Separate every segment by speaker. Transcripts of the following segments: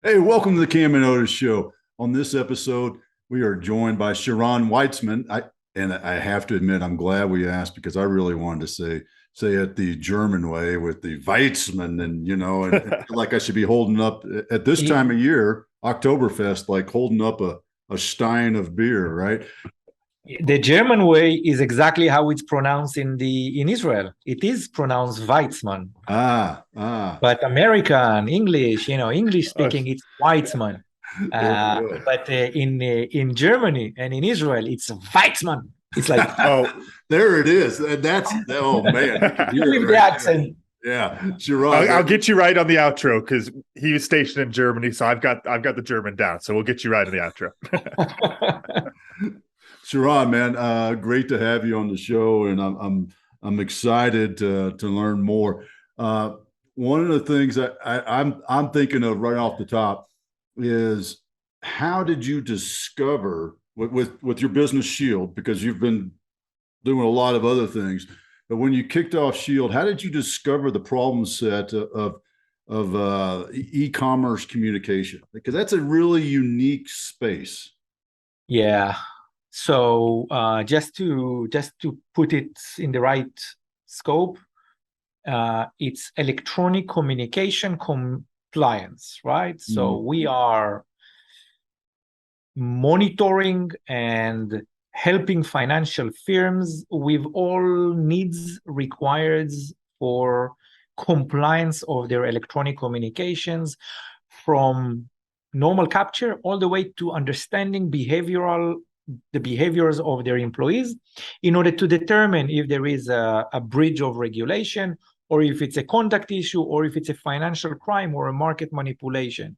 Speaker 1: Hey, welcome to the Cam and Otis Show. On this episode, we are joined by Shiran Weitzman. I have to admit, I'm glad we asked because I really wanted to say it the German way with the Weitzman, and feel like I should be holding up at this time of year, Oktoberfest, like holding up a stein of beer, right?
Speaker 2: The German way is exactly how it's pronounced in Israel. It is pronounced Weitzman,
Speaker 1: Ah,
Speaker 2: but American English, English
Speaker 1: uh,
Speaker 2: speaking, it's Weitzman.
Speaker 1: there we go.
Speaker 2: But in Germany and in Israel, it's Weitzman. It's like
Speaker 3: Oh,
Speaker 1: There it is. Oh man, you can hear it
Speaker 2: with the
Speaker 1: right there.
Speaker 2: accent.
Speaker 1: Yeah,
Speaker 3: I'll
Speaker 1: Shiran.
Speaker 3: get you right on the outro because he was stationed in Germany, so I've got the German down. So we'll get you right on the outro.
Speaker 1: Shiran, man, great to have you on the show, and I'm excited to learn more. Uh, One of the things that I'm thinking of right off the top is how did you discover with your business Shield, because you've been doing a lot of other things, but when you kicked off Shield, how did you discover the problem set of e-commerce communication? Because that's a really unique space.
Speaker 2: Yeah. So just to put it in the right scope, it's electronic communication compliance, right? So
Speaker 1: Mm.
Speaker 2: we are monitoring and helping financial firms with all needs required for compliance of their electronic communications, from normal capture all the way to understanding the behaviors of their employees in order to determine if there is a breach of regulation, or if it's a conduct issue, or if it's a financial crime or a market manipulation,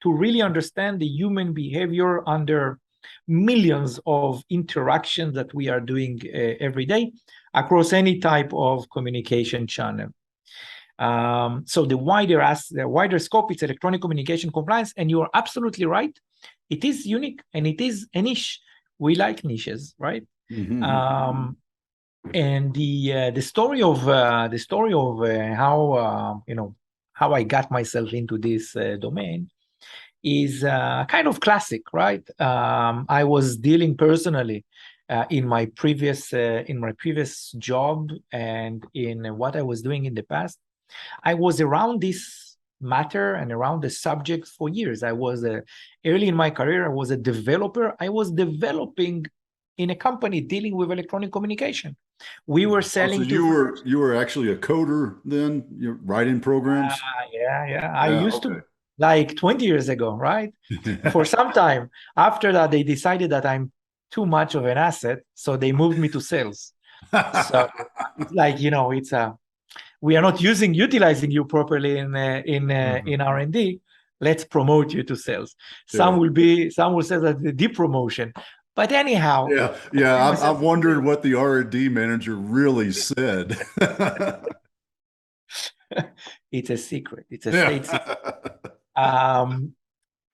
Speaker 2: to really understand the human behavior under millions of interactions that we are doing every day across any type of communication channel. So the wider scope, it's electronic communication compliance, and you are absolutely right. It is unique and it is a niche. We like niches, right?
Speaker 1: Mm-hmm.
Speaker 2: And the story of how I got myself into this domain is kind of classic, right? I was dealing personally in my previous job and in what I was doing in the past. I was around this matter and around the subject for years. Early in my career, I was a developer. I was developing in a company dealing with electronic communication. We were
Speaker 1: Oh, so
Speaker 2: selling to.
Speaker 1: you were actually a coder then? You're writing programs?
Speaker 2: Yeah. I
Speaker 1: Yeah,
Speaker 2: used
Speaker 1: okay.
Speaker 2: to, like 20 years ago, right? For some time. After that, they decided that I'm too much of an asset, so they moved me to sales. So it's like, we are not utilizing you properly in R&D. Let's promote you to sales.
Speaker 1: Yeah.
Speaker 2: Some will say that the depromotion. But anyhow,
Speaker 1: Yeah,
Speaker 2: I
Speaker 1: yeah.
Speaker 2: find
Speaker 1: I'm
Speaker 2: myself in
Speaker 1: wondering
Speaker 2: sales.
Speaker 1: what the R&D manager really said.
Speaker 2: It's a secret. It's a
Speaker 1: Yeah.
Speaker 2: state secret. Um,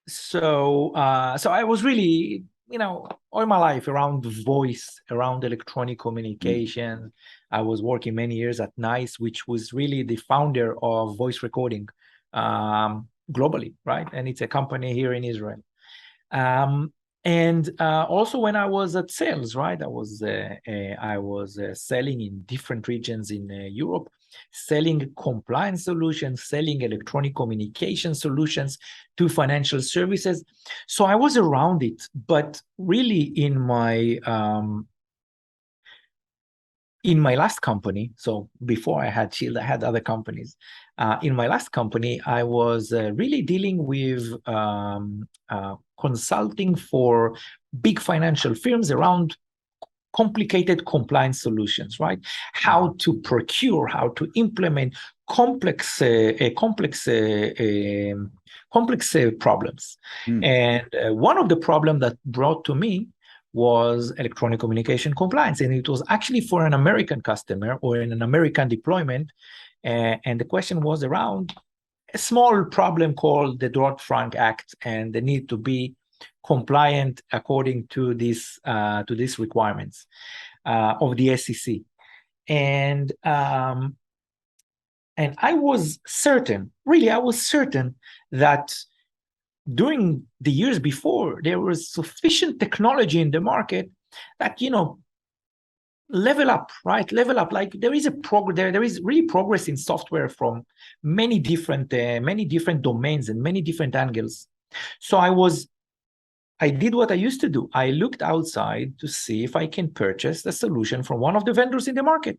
Speaker 2: so I was really, all my life around voice, around electronic communication. I was working many years at NICE, which was really the founder of voice recording globally, right? And it's a company here in Israel. Um, and also when I was at sales, right? I was selling in different regions in Europe, selling compliance solutions, selling electronic communication solutions to financial services. So I was around it, but really in my last company, so before I had Shield, I had other companies. In my last company, I was really dealing with consulting for big financial firms around complicated compliance solutions, right? How to procure, how to implement complex problems.
Speaker 1: Hmm.
Speaker 2: And one of the problems that brought to me was electronic communication compliance. And it was actually for an American customer or in an American deployment. And the question was around a small problem called the Dodd-Frank Act and the need to be compliant according to these requirements of the SEC. And I was certain, really, I was certain that during the years before, there was sufficient technology in the market that, level up, right? Level up. Like there is a there is really progress in software from many different domains and many different angles. So I did what I used to do. I looked outside to see if I can purchase a solution from one of the vendors in the market.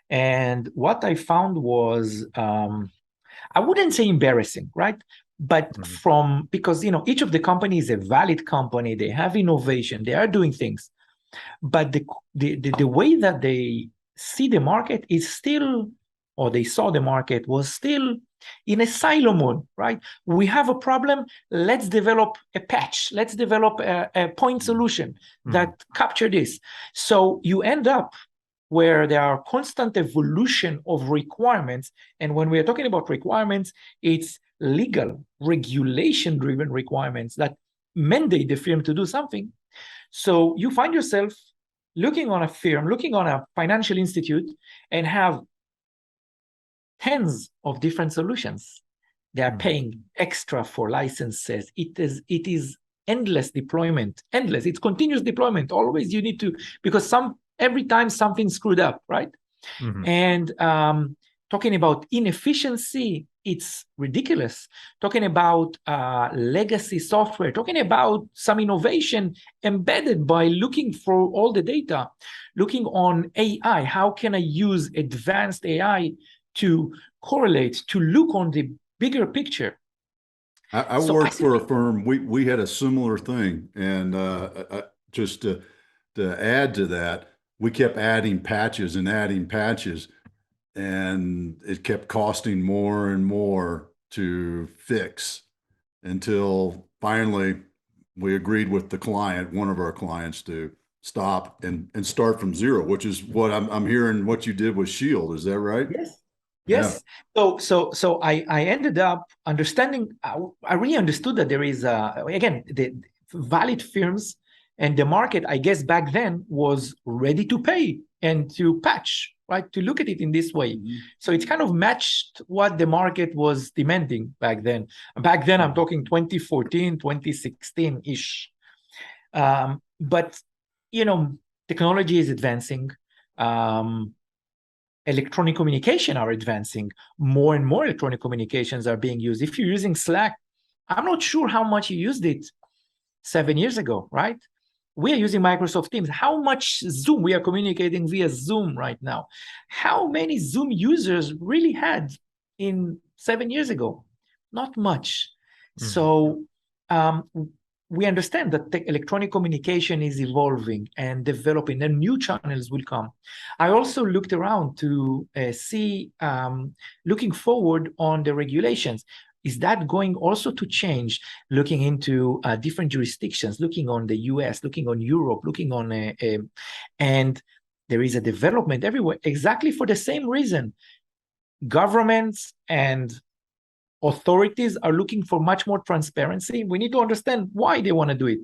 Speaker 2: And what I found was, I wouldn't say embarrassing, right? But because each of the companies is a valid company, they have innovation, they are doing things. But the way that they see the market is still, or they saw the market was still in a silo mode, right? We have a problem, let's develop a patch, let's develop a point solution that capture this. So you end up where there are constant evolution of requirements. And when we are talking about requirements, it's legal, regulation-driven requirements that mandate the firm to do something. So you find yourself looking on a firm, looking on a financial institute, and have tens of different solutions. They are paying extra for licenses. It is endless deployment, endless. It's continuous deployment. Always you need to, because every time something screwed up, right? And talking about inefficiency, it's ridiculous. Talking about legacy software, talking about some innovation embedded by looking for all the data, looking on AI. How can I use advanced AI to correlate, to look on the bigger picture?
Speaker 1: I worked for a firm. We had a similar thing, and just to add to that, we kept adding patches, and it kept costing more and more to fix until finally we agreed with the client, one of our clients, to stop and start from zero, which is what I'm hearing what you did with Shield. Is that right?
Speaker 2: Yes. Yes. Yeah. So I ended up understanding, I really understood that there is, again, the valid firms, and the market, I guess back then, was ready to pay and to patch, right? To look at it in this way. So it kind of matched what the market was demanding back then. Back then, I'm talking 2014, 2016-ish. But, technology is advancing. Electronic communication are advancing. More and more electronic communications are being used. If you're using Slack, I'm not sure how much you used it 7 years ago, right? We are using Microsoft Teams. How much Zoom? We are communicating via Zoom right now. How many Zoom users really had in 7 years ago? Not much. So we understand that electronic communication is evolving and developing, and new channels will come. I also looked around to see, looking forward on the regulations. Is that going also to change? Looking into different jurisdictions, looking on the US, looking on Europe, looking on, and there is a development everywhere, exactly for the same reason. Governments and authorities are looking for much more transparency. We need to understand why they want to do it.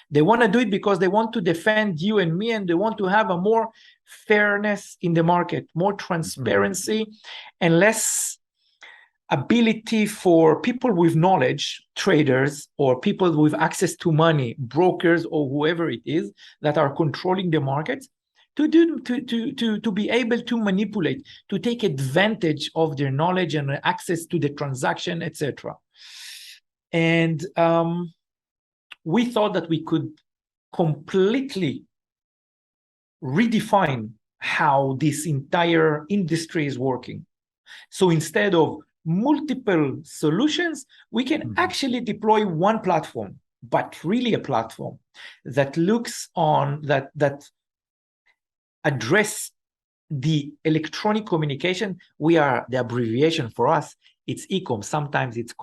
Speaker 2: They want to do it because they want to defend you and me, and they want to have a more fairness in the market, more transparency, and less ability for people with knowledge, traders, or people with access to money, brokers, or whoever it is that are controlling the markets, to be able to manipulate, to take advantage of their knowledge and access to the transaction, etc. And we thought that we could completely redefine how this entire industry is working. So instead of multiple solutions, we can actually deploy one platform, but really a platform that looks on that address the electronic communication. We are the abbreviation for us. It's e-com. Sometimes it's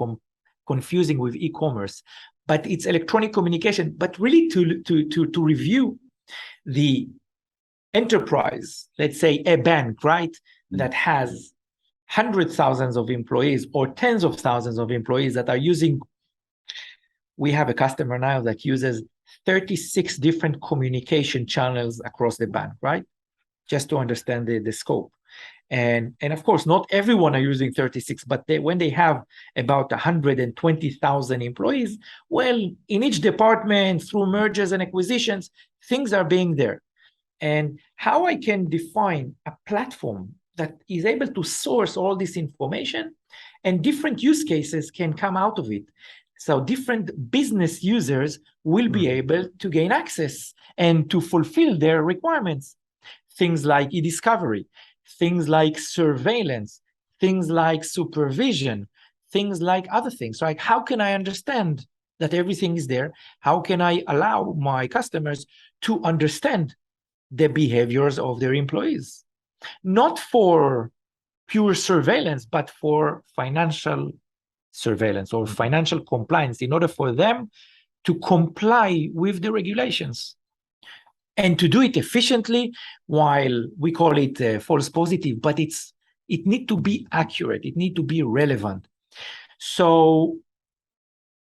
Speaker 2: confusing with e-commerce, but it's electronic communication. But really to review the enterprise, let's say a bank, right, that has hundreds of thousands of employees or tens of thousands of employees that are using. We have a customer now that uses 36 different communication channels across the bank, right? Just to understand the scope. And of course, not everyone are using 36, but when they have about 120,000 employees, well, in each department, through mergers and acquisitions, things are being there. And how I can define a platform that is able to source all this information, and different use cases can come out of it. So different business users will be able to gain access and to fulfill their requirements. Things like e-discovery, things like surveillance, things like supervision, things like other things. Like, how can I understand that everything is there? How can I allow my customers to understand the behaviors of their employees? Not for pure surveillance, but for financial surveillance or financial compliance, in order for them to comply with the regulations and to do it efficiently, while we call it false positive, but it need to be accurate, it need to be relevant. So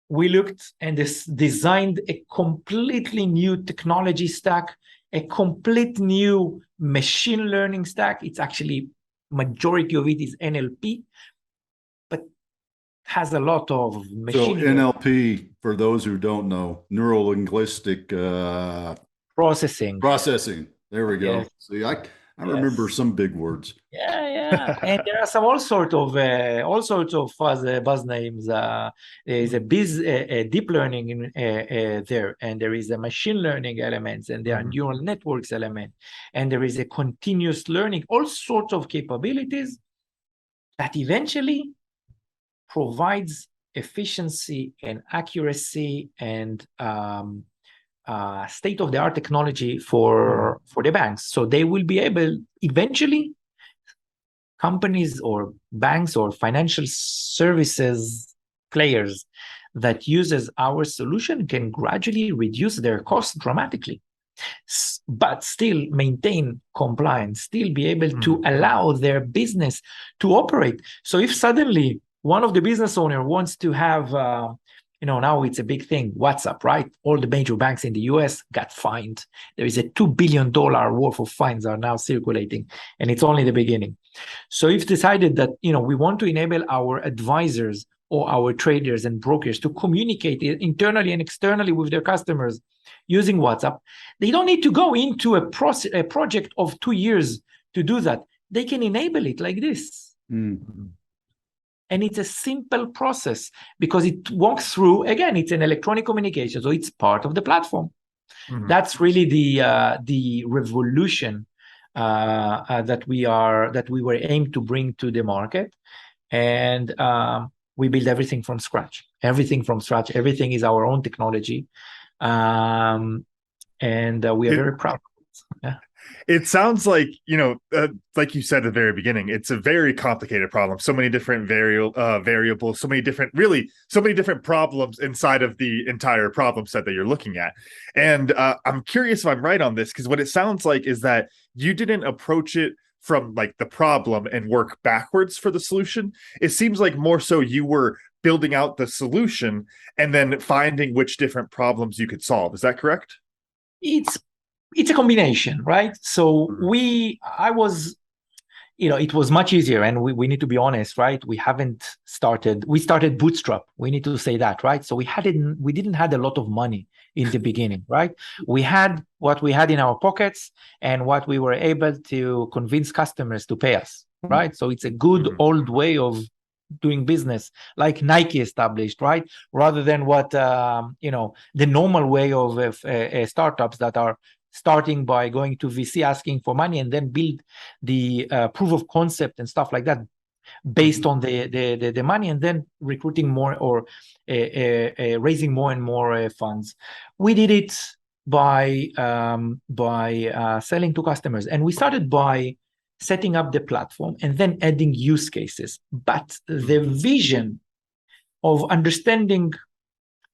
Speaker 2: we looked and designed a completely new technology stack, a complete new machine learning stack. It's actually, majority of it is NLP, but has a lot of machine
Speaker 1: learning. NLP, for those who don't know, neuro-linguistic
Speaker 2: processing.
Speaker 1: There we go. Yes. See, I remember some big words.
Speaker 2: Yeah. And there are all sorts of buzz names. There is a deep learning in there, and there is a machine learning elements, and there are neural networks element, and there is a continuous learning, all sorts of capabilities that eventually provides efficiency and accuracy and state-of-the-art technology for the banks. So they will be able, eventually, companies or banks or financial services players that uses our solution can gradually reduce their costs dramatically, but still maintain compliance, still be able to allow their business to operate. So if suddenly one of the business owner wants to have now it's a big thing, WhatsApp, right? All the major banks in the US got fined. There is a $2 billion worth of fines are now circulating, and it's only the beginning. So if decided that, we want to enable our advisors or our traders and brokers to communicate internally and externally with their customers using WhatsApp, they don't need to go into a project of 2 years to do that. They can enable it like this. And it's a simple process because it walks through, again, it's an electronic communication, so it's part of the platform. That's really the revolution that we were aimed to bring to the market. And we build everything from scratch. Everything is our own technology. And we are very proud. Yeah.
Speaker 3: It sounds like, like you said at the very beginning, it's a very complicated problem. So many different variables, so many different problems inside of the entire problem set that you're looking at. And I'm curious if I'm right on this, because what it sounds like is that you didn't approach it from like the problem and work backwards for the solution. It seems like more so you were building out the solution and then finding which different problems you could solve. Is that correct?
Speaker 2: It's a combination, right? So it was much easier, and we need to be honest, right? We started bootstrap. We need to say that, right? So we didn't have a lot of money in the beginning, right? We had what we had in our pockets and what we were able to convince customers to pay us, right? So it's a good old way of doing business, like Nike established, right? Rather than what the normal way of startups that are starting by going to VC asking for money and then build the proof of concept and stuff like that based on the money, and then recruiting more or raising more and more funds. We did it by selling to customers, and we started by setting up the platform and then adding use cases. But the vision of understanding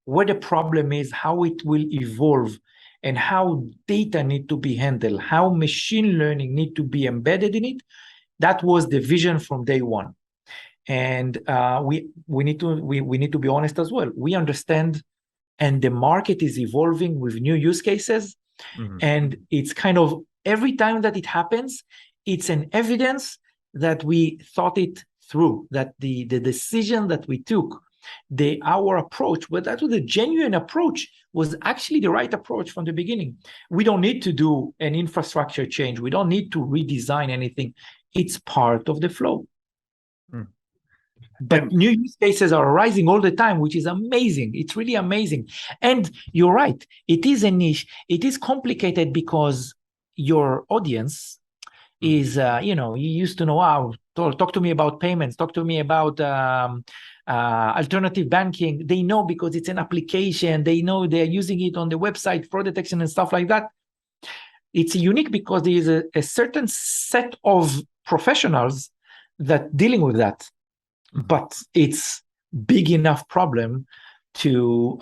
Speaker 2: where the problem is, how it will evolve, and how data need to be handled, how machine learning need to be embedded in it, that was the vision from day one. And we need to be honest as well. We understand, and the market is evolving with new use cases, and it's kind of every time that it happens, it's an evidence that we thought it through, that the decision that we took, our approach, but that was a genuine approach, was actually the right approach from the beginning. We don't need to do an infrastructure change. We don't need to redesign anything. It's part of the flow. But new use cases are arising all the time, which is amazing. It's really amazing. And you're right. It is a niche. It is complicated because your audience is, you used to know, talk to me about payments, talk to me about alternative banking. They know because it's an application. They know they're using it on the website, fraud detection and stuff like that. It's unique because there is a certain set of professionals that dealing with that. But it's big enough problem to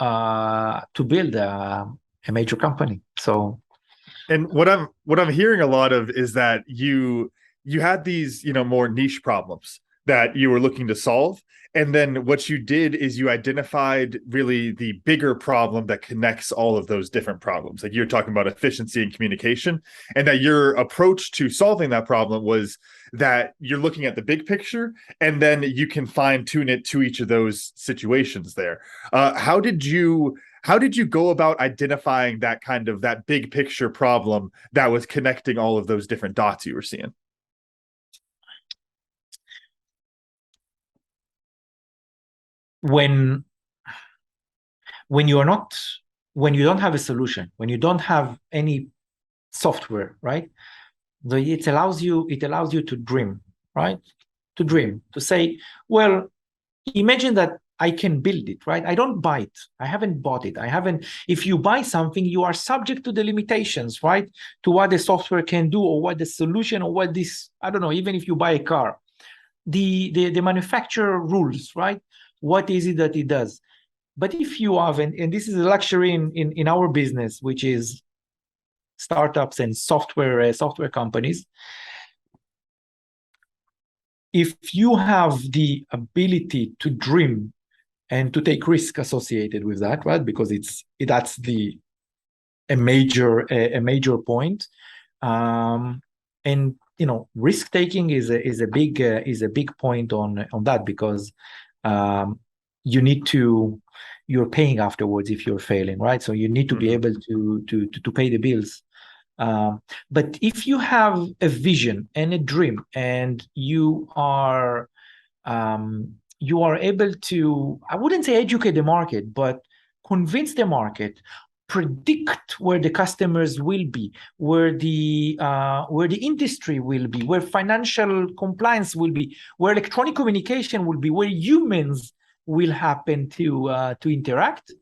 Speaker 2: build a major company. So,
Speaker 3: and what I'm hearing a lot of is that you had these more niche problems that you were looking to solve, and then what you did is you identified really the bigger problem that connects all of those different problems. Like you're talking about efficiency and communication, and that your approach to solving that problem was that you're looking at the big picture, and then you can fine tune it to each of those situations there. How did you go about identifying that big picture problem that was connecting all of those different dots you were seeing?
Speaker 2: When you don't have a solution, when you don't have any software, right? It allows you to dream, right? To dream, to say, well, imagine that I can build it, right? I don't buy it. I haven't bought it. If you buy something, you are subject to the limitations, right? To what the software can do, or what the solution, or what this, I don't know, even if you buy a car, the manufacturer rules, right? What is it that it does? But if you have, and this is a luxury in our business, which is startups and software companies, if you have the ability to dream and to take risk associated with that, right? Because that's a major point, and risk taking is a big point on that, because you're paying afterwards if you're failing, right? So you need to be able to pay the bills. But if you have a vision and a dream, and you are able to, I wouldn't say educate the market, but convince the market, predict where the customers will be, where the industry will be, where financial compliance will be, where electronic communication will be, where humans will happen to interact.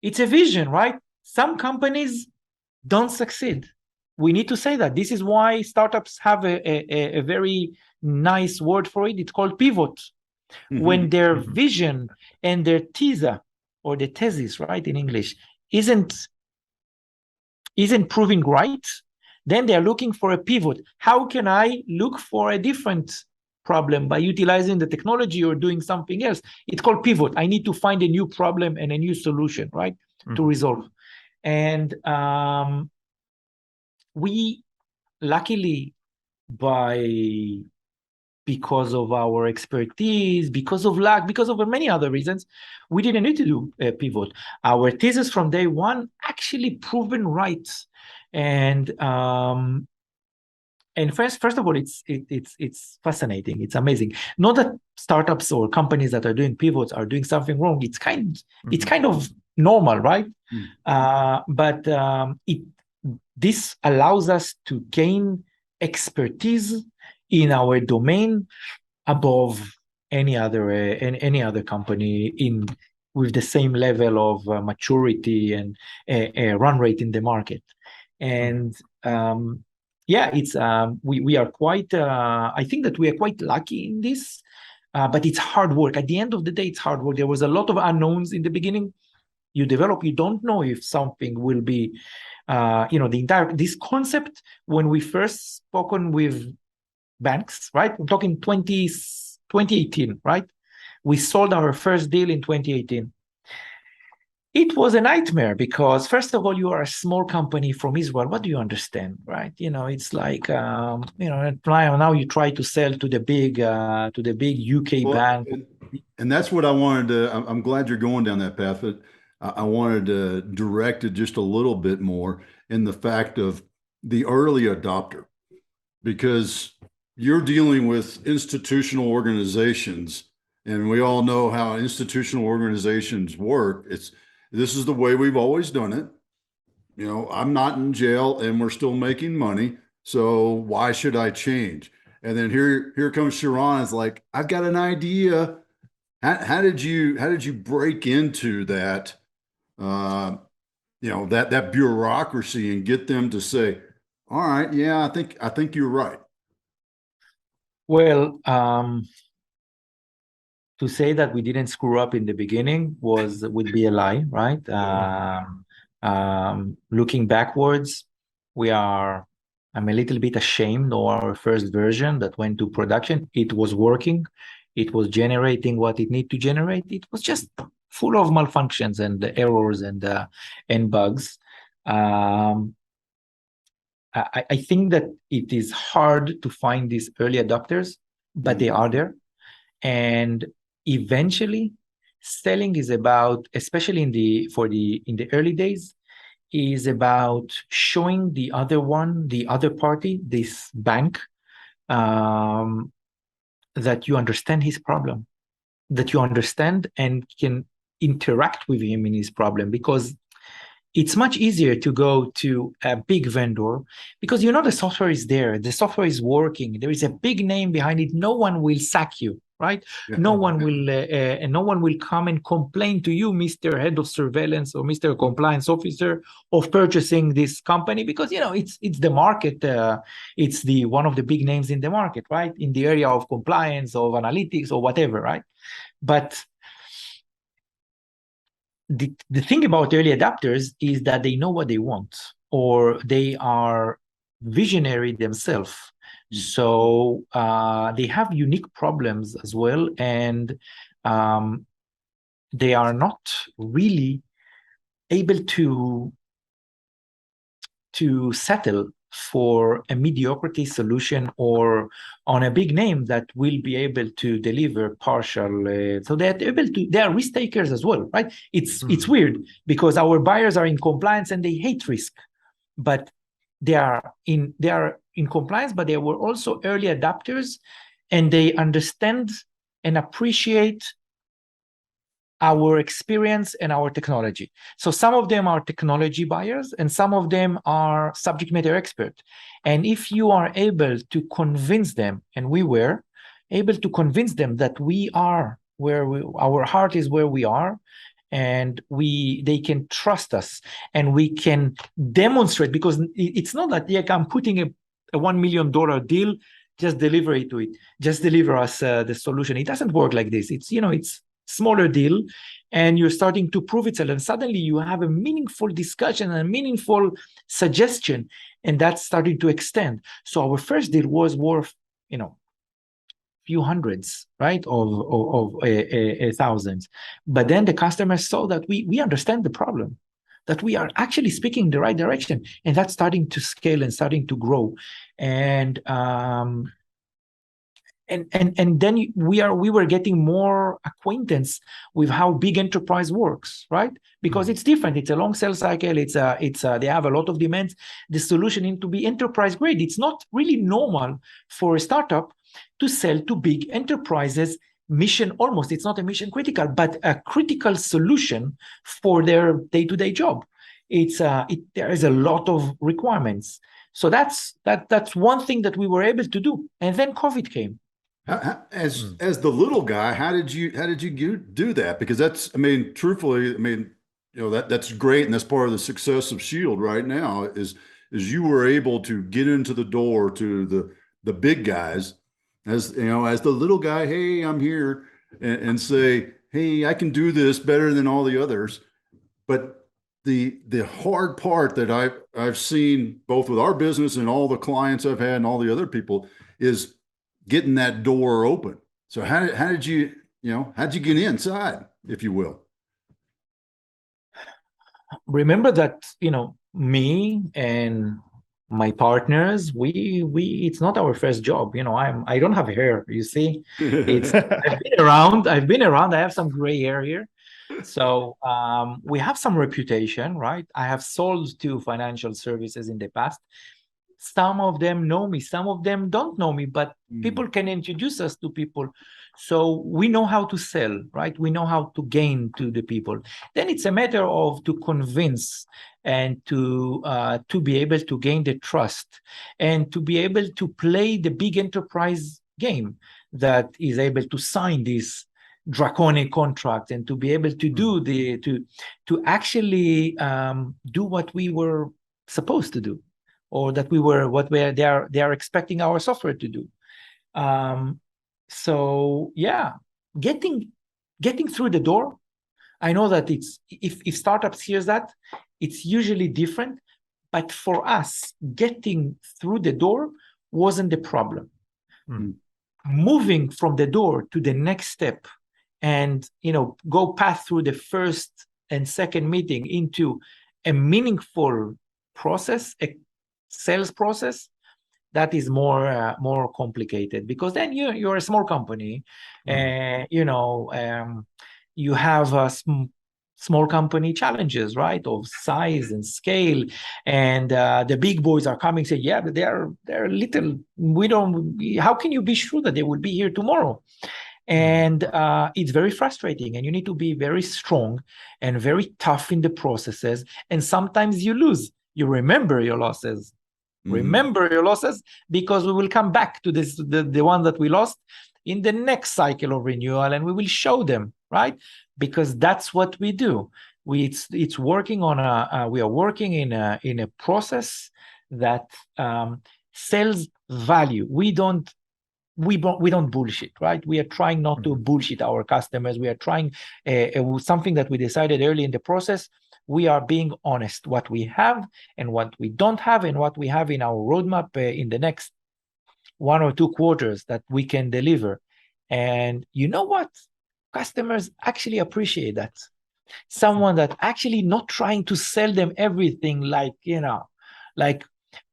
Speaker 2: It's a vision, right? Some companies don't succeed. We need to say that. This is why startups have a very nice word for it. It's called pivot. When their vision and their teaser, or the thesis, right, in English, isn't proving right, then they're looking for a pivot. How can I look for a different problem by utilizing the technology or doing something else? It's called pivot. I need to find a new problem and a new solution, right, to resolve. And we, luckily, because of our expertise, because of luck, because of many other reasons, we didn't need to do a pivot. Our thesis from day one actually proven right. And first of all, it's fascinating. It's amazing. Not that startups or companies that are doing pivots are doing something wrong. It's kind of normal, right? But this allows us to gain expertise in our domain above any other company with the same level of maturity and run rate in the market. And it's we are quite. I think that we are quite lucky in this, but it's hard work. At the end of the day, it's hard work. There was a lot of unknowns in the beginning. You don't know if something will be, this concept. When we first spoken with banks, right? I'm talking 2018, right? We sold our first deal in 2018. It was a nightmare because, first of all, you are a small company from Israel. What do you understand, right? It's like now you try to sell to the big UK
Speaker 1: Well,
Speaker 2: bank.
Speaker 1: and that's what I wanted to. I'm glad you're going down that path, but I wanted to direct it just a little bit more in the fact of the early adopter, because you're dealing with institutional organizations, and we all know how institutional organizations work. This is the way we've always done it. I'm not in jail and we're still making money. So why should I change? And then here comes Shiran. It's like, I've got an idea. How did you break into that, uh, that bureaucracy and get them to say, all right, yeah, I think you're right.
Speaker 2: Well, to say that we didn't screw up in the beginning would be a lie, right? Looking backwards, I'm a little bit ashamed of our first version that went to production. It was working. It was generating what it needed to generate. It was just full of malfunctions and errors and bugs. Um, I think that it is hard to find these early adopters, but they are there. And eventually, selling is about, especially in the early days, is about showing the other party, this bank, that you understand his problem, that you understand and can interact with him in his problem, because it's much easier to go to a big vendor because the software is there, the software is working, there is a big name behind it. No one will sack you, right?
Speaker 1: Yeah.
Speaker 2: No one will come and complain to you, Mr. Head of Surveillance or Mr. Compliance Officer, of purchasing this company, because it's the market. It's the one of the big names in the market, right? In the area of compliance, of analytics, or whatever, right? But the thing about early adapters is that they know what they want, or they are visionary themselves. So they have unique problems as well, and they are not really able to settle for a mediocrity solution or on a big name that will be able to deliver partial. So they are risk takers as well, right? It's weird because our buyers are in compliance and they hate risk, but they are in compliance, but they were also early adapters, and they understand and appreciate our experience and our technology. So some of them are technology buyers and some of them are subject matter expert. And if you are able to convince them, and we were able to convince them that we are our heart is where we are, and they can trust us, and we can demonstrate, because it's not like I'm putting a $1 million deal, just deliver it to it, just deliver us the solution. It doesn't work like this. It's smaller deal, and you're starting to prove itself, and suddenly you have a meaningful discussion and a meaningful suggestion, and that's starting to extend. So our first deal was worth few hundreds, right, of thousands, but then the customers saw that we understand the problem, that we are actually speaking the right direction, and that's starting to scale and starting to grow. And then we were getting more acquaintance with how big enterprise works, right? Because it's different. It's a long sales cycle. They have a lot of demands. The solution need to be enterprise grade. It's not really normal for a startup to sell to big enterprises mission. Almost, it's not a mission critical, but a critical solution for their day-to-day job. There is a lot of requirements. So that's one thing that we were able to do. And then COVID came.
Speaker 1: As the little guy, how did you do that? Because truthfully, that's great, and that's part of the success of Shield right now is you were able to get into the door to the big guys, as the little guy. Hey, I'm here, and say, hey, I can do this better than all the others. But the hard part that I've seen both with our business and all the clients I've had and all the other people is getting that door open. So how did you get inside, if you will?
Speaker 2: remember that, me and my partners, we it's not our first job. I don't have hair, you see. I've been around, I have some gray hair here. So we have some reputation, right? I have sold to financial services in the past. Some of them know me, some of them don't know me, but people can introduce us to people. So we know how to sell, right? We know how to gain to the people. Then it's a matter of to convince and to be able to gain the trust and to be able to play the big enterprise game that is able to sign this draconic contract and to be able to do to actually do what we were supposed to do, or that they are expecting our software to do. So yeah, getting through the door. I know that it's if startups hears that, it's usually different, but for us, getting through the door wasn't the problem. Moving from the door to the next step, and go pass through the first and second meeting into a meaningful process, a sales process, that is more complicated, because then you're a small company, you have small company challenges, right, of size and scale, and the big boys are coming, say, yeah, but they're little. How can you be sure that they will be here tomorrow? And it's very frustrating, and you need to be very strong and very tough in the processes. And sometimes you lose. You remember your losses. Remember your losses, because we will come back to this, the one that we lost in the next cycle of renewal, and we will show them, right? Because that's what we do. It's working on we are working in a process that sells value. We don't bullshit, right? We are trying not to bullshit our customers. We are trying something that we decided early in the process. We are being honest, what we have and what we don't have, and what we have in our roadmap in the next 1 or 2 quarters that we can deliver. And you know what? Customers actually appreciate that. Someone that actually not trying to sell them everything, like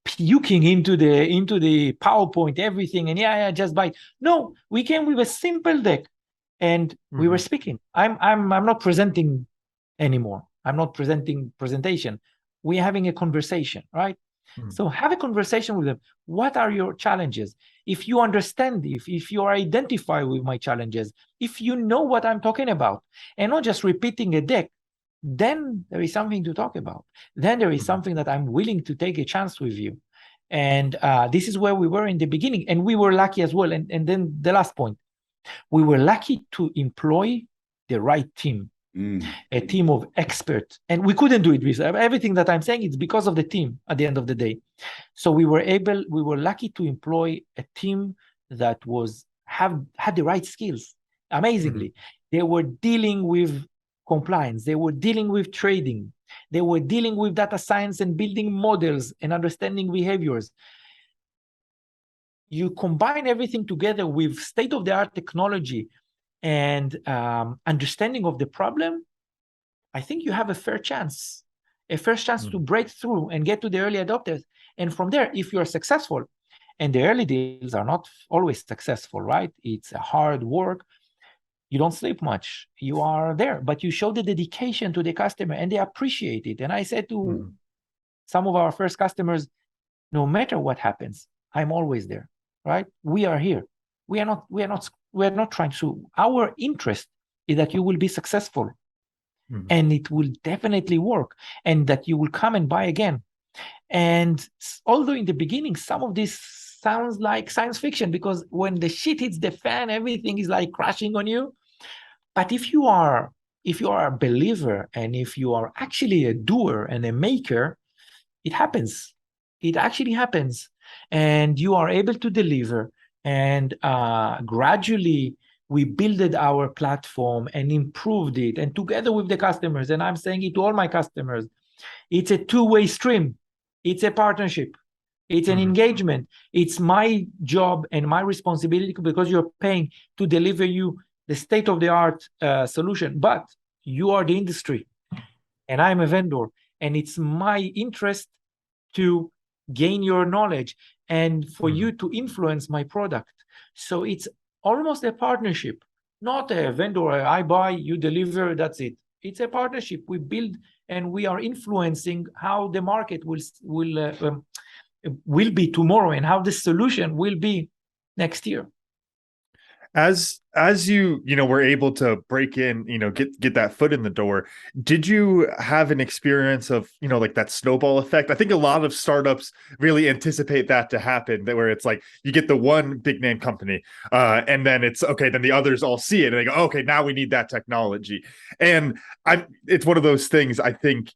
Speaker 2: puking into the PowerPoint, everything, and just buy it. No, we came with a simple deck, and we were speaking. I'm not presenting anymore. I'm not presentation. We're having a conversation, right? So have a conversation with them. What are your challenges? If you understand, if you identify with my challenges, if you know what I'm talking about, and not just repeating a deck, then there is something to talk about. Then there is something that I'm willing to take a chance with you. And this is where we were in the beginning. And we were lucky as well. And then the last point, we were lucky to employ the right team. A team of experts, and we couldn't do it with everything that I'm saying. It's because of the team at the end of the day. So we were lucky to employ a team that had the right skills. Amazingly, they were dealing with compliance, they were dealing with trading, they were dealing with data science and building models and understanding behaviors. You combine everything together with state-of-the-art technology and understanding of the problem, I think you have a first chance to break through and get to the early adopters. And from there, if you're successful, and the early deals are not always successful, right? It's a hard work. You don't sleep much. You are there, but you show the dedication to the customer, and they appreciate it. And I said to some of our first customers, no matter what happens, I'm always there, right? We are here. We are not trying to. Our interest is that you will be successful, and it will definitely work, and that you will come and buy again. And although in the beginning, some of this sounds like science fiction, because when the shit hits the fan, everything is like crashing on you. But if you are a believer, and if you are actually a doer and a maker, it happens. It actually happens, and you are able to deliver. And gradually we built our platform and improved it, and together with the customers. And I'm saying it to all my customers, it's a two-way stream. It's a partnership. It's an engagement. It's my job and my responsibility, because you're paying, to deliver you the state-of-the-art solution. But you are the industry, and I'm a vendor, and it's my interest to gain your knowledge and for you to influence my product. So it's almost a partnership, not a vendor. I buy, you deliver, that's it. It's a partnership. We build and we are influencing how the market will be tomorrow and how the solution will be next year.
Speaker 3: As you were able to break in, get that foot in the door, did you have an experience of like that snowball effect? I think a lot of startups really anticipate that to happen, that where it's like you get the one big name company, and then it's okay, then the others all see it and they go, okay, now we need that technology. And it's one of those things I think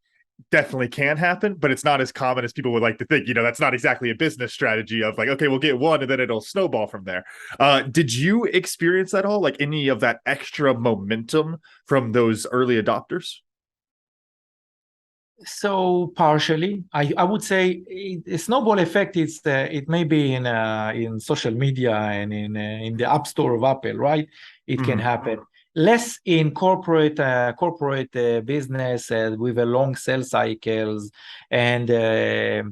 Speaker 3: definitely can happen, but it's not as common as people would like to think. That's not exactly a business strategy of like, okay, we'll get one and then it'll snowball from there. Did you experience that all, like any of that extra momentum from those early adopters?
Speaker 2: So partially, I would say a snowball effect is it may be in social media and in the app store of Apple, right? It can happen. Less in corporate business with a long sales cycles and a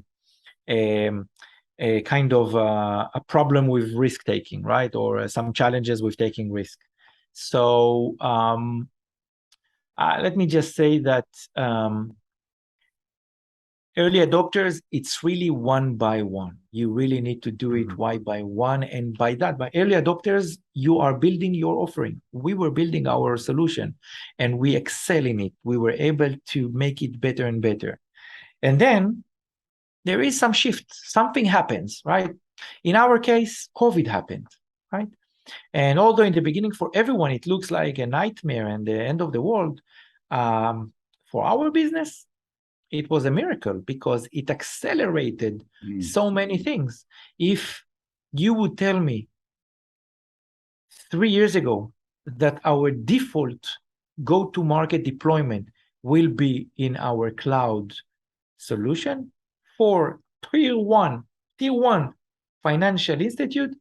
Speaker 2: kind of a problem with risk taking, right? Or some challenges with taking risk. So let me just say that early adopters, it's really one by one. You really need to do it one by one. And by that, by early adopters, you are building your offering. We were building our solution and we excel in it. We were able to make it better and better. And then there is some shift. Something happens, right? In our case, COVID happened, right? And although in the beginning for everyone, it looks like a nightmare and the end of the world, for our business, it was a miracle because it accelerated so many things. If you would tell me 3 years ago that our default go-to-market deployment will be in our cloud solution for tier one financial institute,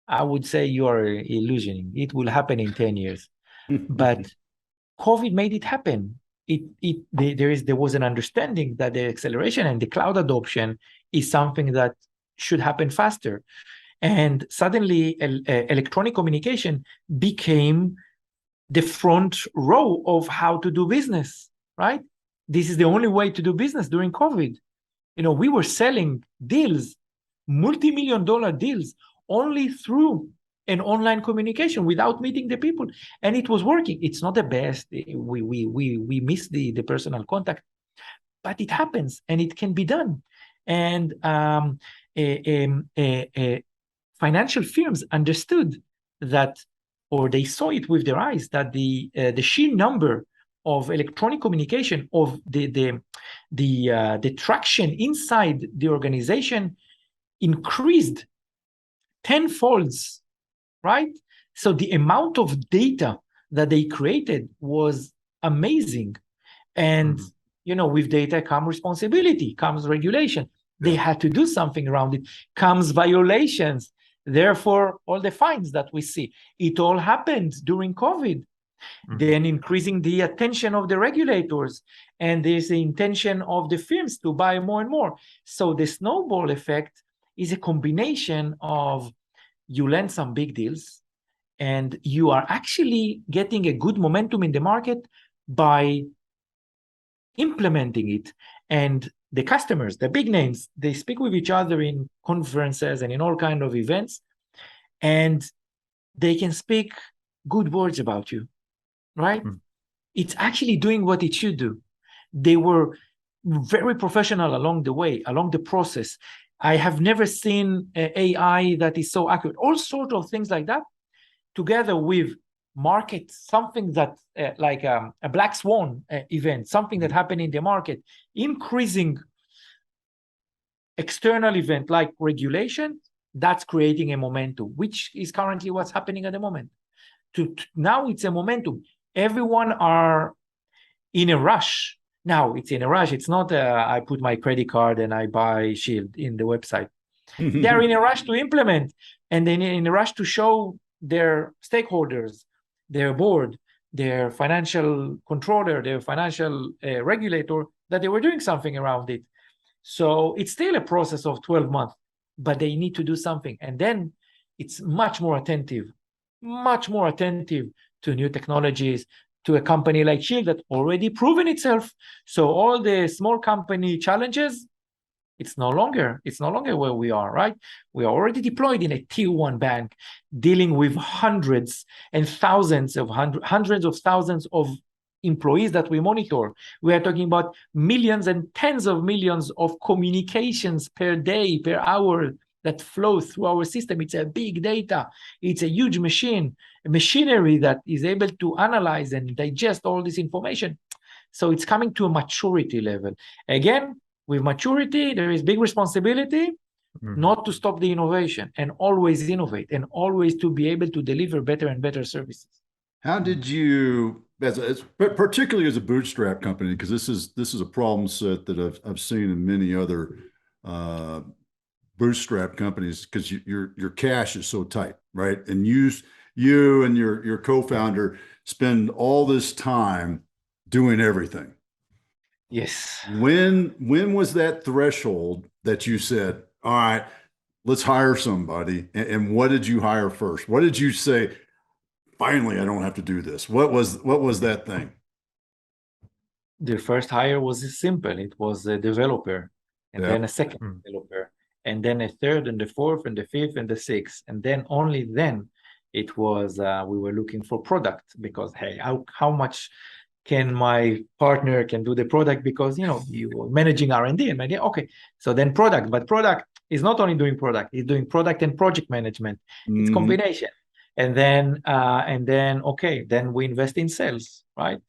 Speaker 2: I would say you are illusioning. It will happen in 10 years. But COVID made it happen. There was an understanding that the acceleration and the cloud adoption is something that should happen faster. And suddenly electronic communication became the front row of how to do business, right? This is the only way to do business during COVID. We were selling deals, multi-million-dollar deals, only through an online communication without meeting the people, and it was working. It's not the best. We miss the personal contact, but it happens and it can be done. And financial firms understood that, or they saw it with their eyes, that the sheer number of electronic communication, of the traction inside the organization increased tenfolds, right? So the amount of data that they created was amazing. And, with data comes responsibility, comes regulation. They had to do something around it, comes violations. Therefore, all the fines that we see, it all happened during COVID. Then increasing the attention of the regulators, and there's the intention of the firms to buy more and more. So the snowball effect is a combination of you land some big deals and you are actually getting a good momentum in the market by implementing it. And the customers, the big names, they speak with each other in conferences and in all kinds of events, and they can speak good words about you, right? It's actually doing what it should do. They were very professional along the way, along the process. I have never seen AI that is so accurate. All sorts of things like that, together with market, something that like a black swan event, something that happened in the market, increasing external event like regulation, that's creating a momentum, which is currently what's happening at the moment. Now it's a momentum. Everyone are in a rush. Now it's in a rush. It's not I put my credit card and I buy Shield in the website. They're in a rush to implement, and then in a rush to show their stakeholders, their board, their financial controller, their financial regulator that they were doing something around it. So it's still a process of 12 months, but they need to do something. And then it's much more attentive to new technologies, to a company like Shield that already proven itself. So all the small company challenges, it's no longer where we are, right? We are already deployed in a tier one bank, dealing with hundreds of thousands of employees that we monitor. We are talking about millions and tens of millions of communications per day, per hour that flow through our system. It's a big data. It's a huge machinery that is able to analyze and digest all this information. So it's coming to a maturity level. Again, with maturity, there is big responsibility not to stop the innovation and always innovate and always to be able to deliver better and better services.
Speaker 1: How did you, particularly as a bootstrap company, because this is a problem set that I've seen in many other bootstrap companies, because your cash is so tight, right? And you and your co-founder spend all this time doing everything.
Speaker 2: Yes.
Speaker 1: When was that threshold that you said, all right, let's hire somebody? And what did you hire first? What did you say? Finally, I don't have to do this. What was that thing?
Speaker 2: The first hire was simple. It was a developer, and then a second developer, and then a third, and the fourth, and the fifth, and the sixth, and then only then it was we were looking for product, because hey, how much can my partner can do the product, because you're managing R&D and okay, so then product, but product is not only doing product, it's doing product and project management. It's combination. And then okay, then we invest in sales, right?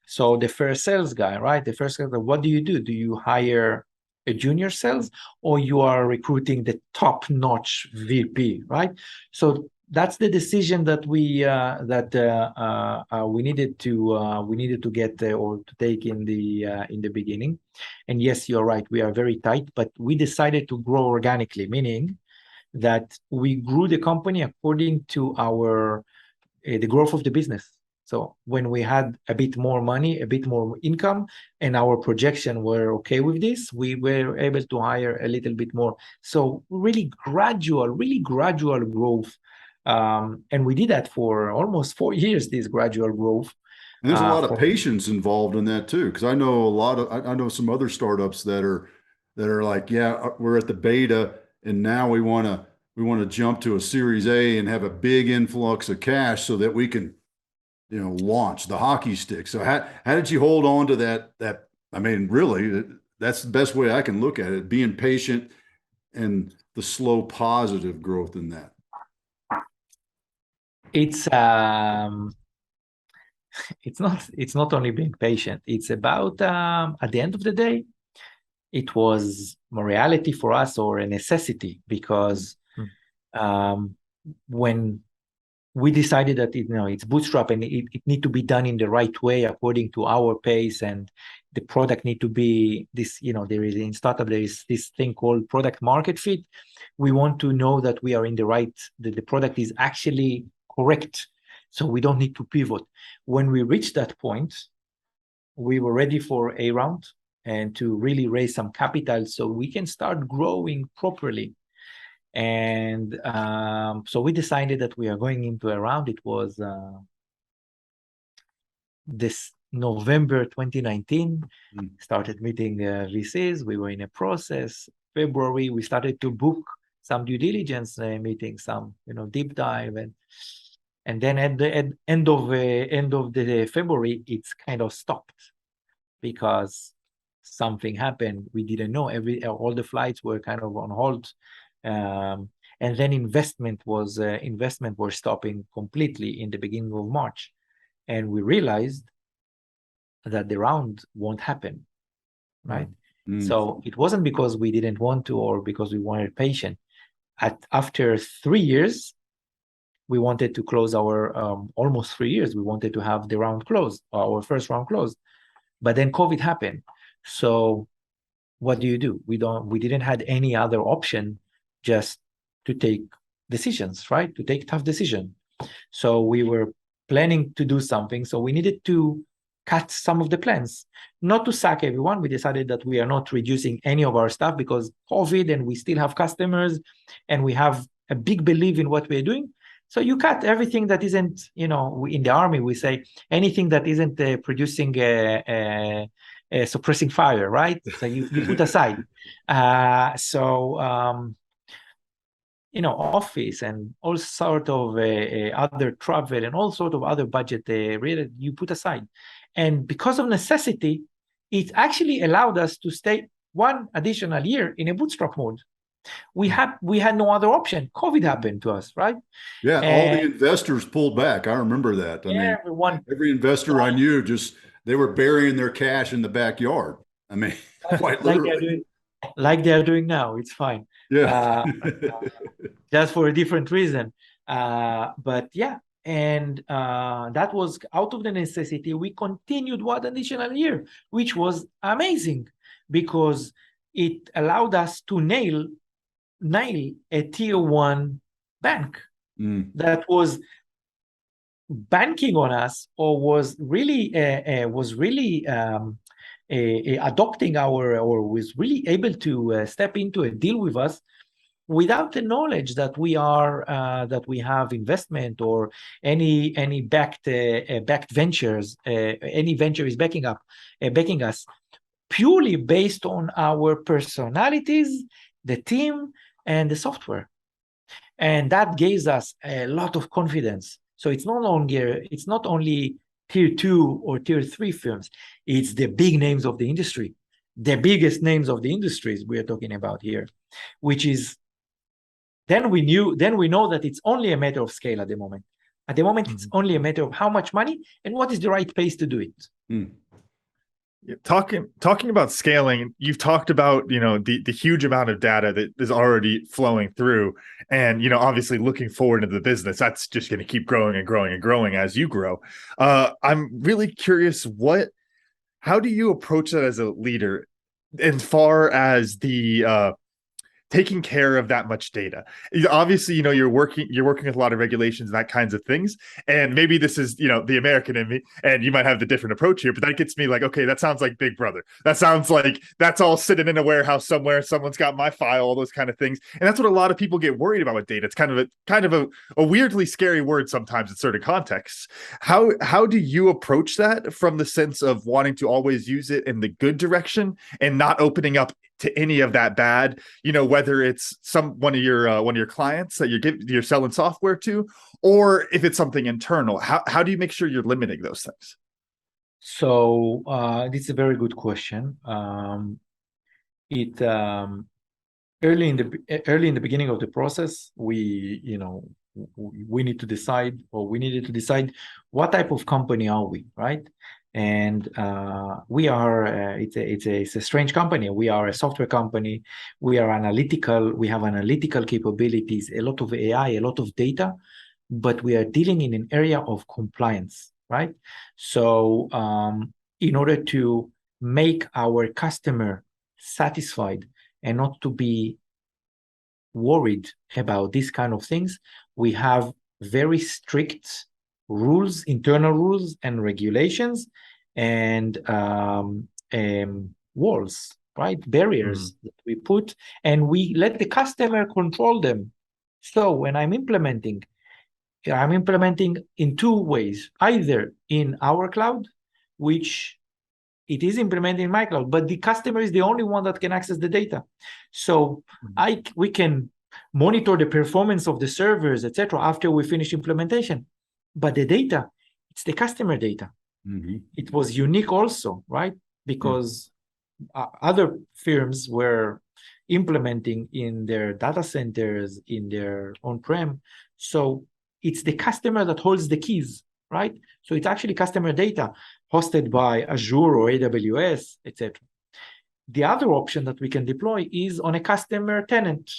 Speaker 2: So the first sales guy, right? The first guy, what do? Do you hire a junior sales, or you are recruiting the top-notch VP, right? So that's the decision that we needed to get or to take in the beginning. And yes, you're right, we are very tight, but we decided to grow organically, meaning that we grew the company according to our the growth of the business. So when we had a bit more money, a bit more income, and our projection were okay with this, we were able to hire a little bit more. So really gradual growth. And we did that for almost 4 years, this gradual growth.
Speaker 1: And there's a lot of patience involved in that too, because I know I know some other startups that are like, yeah, we're at the beta, and now we want to jump to a Series A and have a big influx of cash so that we can, launch the hockey stick. So how did you hold on to that? I mean, really, that's the best way I can look at it, being patient and the slow positive growth in that.
Speaker 2: It's not only being patient. It's about at the end of the day, it was a reality for us, or a necessity, because when we decided that it's bootstrap and it need to be done in the right way according to our pace, and the product need to be this, there is in startup, there is this thing called product market fit. We want to know that we are in the right, that the product is actually correct, so we don't need to pivot. When we reached that point, we were ready for a round and to really raise some capital so we can start growing properly. And so we decided that we are going into a round. It was this November 2019. Started meeting VCs. We were in a process. February, we started to book some due diligence meetings, some deep dive, and then at the end of the February, it's kind of stopped because something happened. We didn't know. All the flights were kind of on hold. And then investment were stopping completely in the beginning of March, and we realized that the round won't happen, right? So it wasn't because we didn't want to or because we wanted patient. After 3 years, we wanted to close our almost 3 years. We wanted to have the round closed, our first round closed, but then COVID happened. So what do? We didn't had any other option just to take decisions, right? To take tough decisions. So we were planning to do something. So we needed to cut some of the plans. Not to sack everyone. We decided that we are not reducing any of our staff because COVID, and we still have customers, and we have a big belief in what we're doing. So you cut everything that isn't, in the army, we say anything that isn't producing suppressing fire, right? So you put aside. Office and all sort of other travel and all sort of other budget you put aside. And because of necessity, it actually allowed us to stay one additional year in a bootstrap mode. We had no other option. COVID happened to us, right?
Speaker 1: Yeah, all the investors pulled back. I remember that. I mean, every investor I knew they were burying their cash in the backyard. I mean, quite literally.
Speaker 2: Like they're doing now. It's fine.
Speaker 1: Yeah.
Speaker 2: Just for a different reason. But yeah, and that was out of the necessity. We continued one additional year, which was amazing because it allowed us to nail a tier one bank that was banking on us, or was really adopting or was really able to step into a deal with us without the knowledge that we have investment or any backed ventures, any venture is backing us, purely based on our personalities, the team, and the software. And that gives us a lot of confidence. So it's not only tier 2 or tier 3 firms, it's the big names of the industry, the biggest names of the industries we are talking about here, which is, then we know that it's only a matter of scale at the moment. At the moment, it's only a matter of how much money and what is the right pace to do it.
Speaker 3: Talking about scaling, you've talked about the huge amount of data that is already flowing through, and obviously looking forward into the business, that's just going to keep growing and growing and growing as you grow. I'm really curious, how do you approach that as a leader, as far as the taking care of that much data? Obviously, you're working with a lot of regulations and that kinds of things. And maybe this is, the American in me, and you might have the different approach here, but that gets me like, okay, that sounds like Big Brother. That sounds like that's all sitting in a warehouse somewhere. Someone's got my file, all those kind of things. And that's what a lot of people get worried about with data. It's kind of a weirdly scary word sometimes in certain contexts. How do you approach that from the sense of wanting to always use it in the good direction and not opening up to any of that bad, whether it's one of your clients that you're selling software to, or if it's something internal? How do you make sure you're limiting those things?
Speaker 2: So this is a very good question. Early in the beginning of the process, we needed to decide what type of company are we, right? And we are, it's a strange company. We are a software company. We are analytical. We have analytical capabilities, a lot of AI, a lot of data, but we are dealing in an area of compliance, right? So in order to make our customer satisfied and not to be worried about these kind of things, we have very strict rules, internal rules and regulations, and walls, right? Barriers that we put, and we let the customer control them. So when I'm implementing in two ways, either in our cloud, which it is implemented in my cloud, but the customer is the only one that can access the data. So we can monitor the performance of the servers, etc., after we finish implementation. But the data, it's the customer data. It was unique also, right? Because other firms were implementing in their data centers, in their on-prem. So it's the customer that holds the keys, right? So it's actually customer data hosted by Azure or AWS, etc. The other option that we can deploy is on a customer tenant.